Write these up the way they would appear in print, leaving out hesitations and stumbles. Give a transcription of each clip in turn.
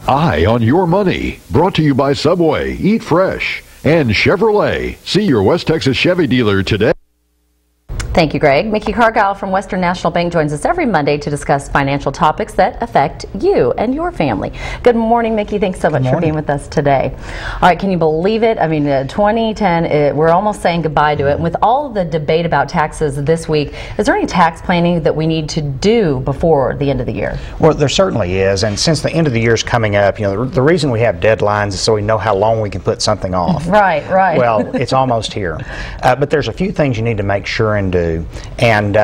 Eye on Your Money, brought to you by Subway, Eat Fresh, and Chevrolet. See your West Texas Chevy dealer today. Thank you, Greg. Mickey Cargile from Western National Bank joins us every Monday to discuss financial topics that affect you and your family. Good morning, Mickey. Thanks so much for being with us today. All right, can you believe it? I mean, 2010, we're almost saying goodbye to it. And with all the debate about taxes this week, is there any tax planning that we need to do before the end of the year? Well, there certainly is. And since the end of the year is coming up, you know, the reason we have deadlines is so we know how long we can put something off. Right. Well, it's almost here. But there's a few things you need to make sure and do. And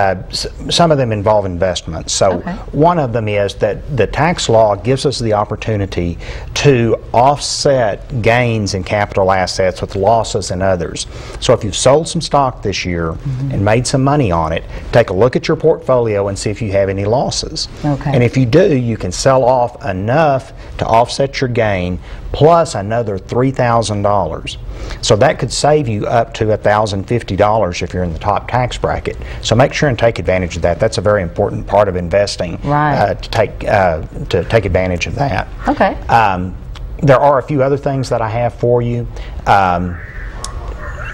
some of them involve investments. So one of them is that the tax law gives us the opportunity to offset gains in capital assets with losses in others. So if you've sold some stock this year and made some money on it, take a look at your portfolio and see if you have any losses. And if you do, you can sell off enough to offset your gain plus another $3,000. So that could save you up to $1,050 if you're in the top tax bracket. So make sure and take advantage of that. That's a very important part of investing, to take advantage of that. There are a few other things that I have for you.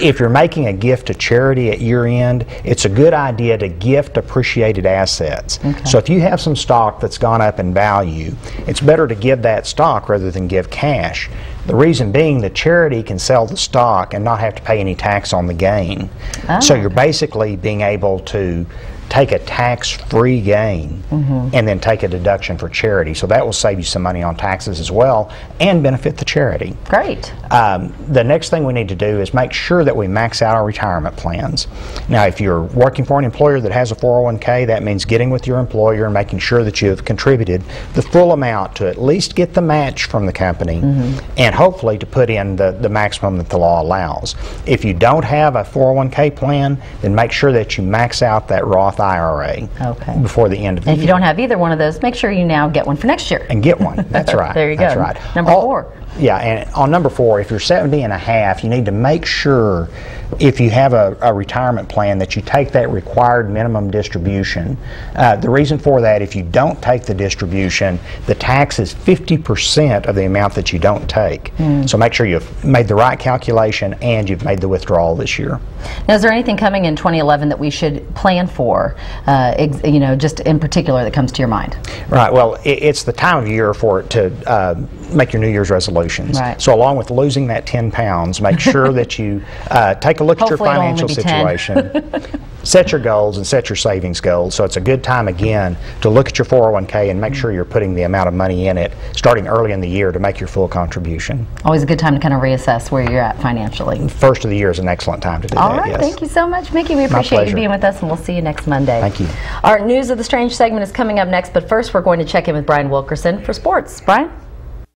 If you're making a gift to charity at year end, it's a good idea to gift appreciated assets. So if you have some stock that's gone up in value, it's better to give that stock rather than give cash. The reason being, the charity can sell the stock and not have to pay any tax on the gain. So you're basically being able to take a tax-free gain and then take a deduction for charity. So that will save you some money on taxes as well and benefit the charity. Great. The next thing we need to do is make sure that we max out our retirement plans. Now, if you're working for an employer that has a 401k, that means getting with your employer and making sure that you have contributed the full amount to at least get the match from the company and hopefully to put in the maximum that the law allows. If you don't have a 401k plan, then make sure that you max out that Roth IRA before the end of the year. If you don't have either one of those, make sure you now get one for next year. And get one. That's right. There you go. That's right. Number 4. Yeah, and on number 4, if you're 70 and a half, you need to make sure, if you have a retirement plan, that you take that required minimum distribution. The reason for that, if you don't take the distribution, the tax is 50% of the amount that you don't take. So make sure you've made the right calculation and you've made the withdrawal this year. Now, is there anything coming in 2011 that we should plan for, you know, just in particular that comes to your mind? Right. Well, it's the time of year for it to make your New Year's resolutions. So along with losing that 10 pounds, make sure that you take a look at your financial situation, set your goals and set your savings goals. So it's a good time again to look at your 401k and make sure you're putting the amount of money in it starting early in the year to make your full contribution. Always a good time to kind of reassess where you're at financially. First of the year is an excellent time to do that. All right, thank you so much, Mickey. We appreciate you being with us, and we'll see you next Monday. Thank you. Our News of the Strange segment is coming up next, but first we're going to check in with Brian Wilkerson for sports. Brian?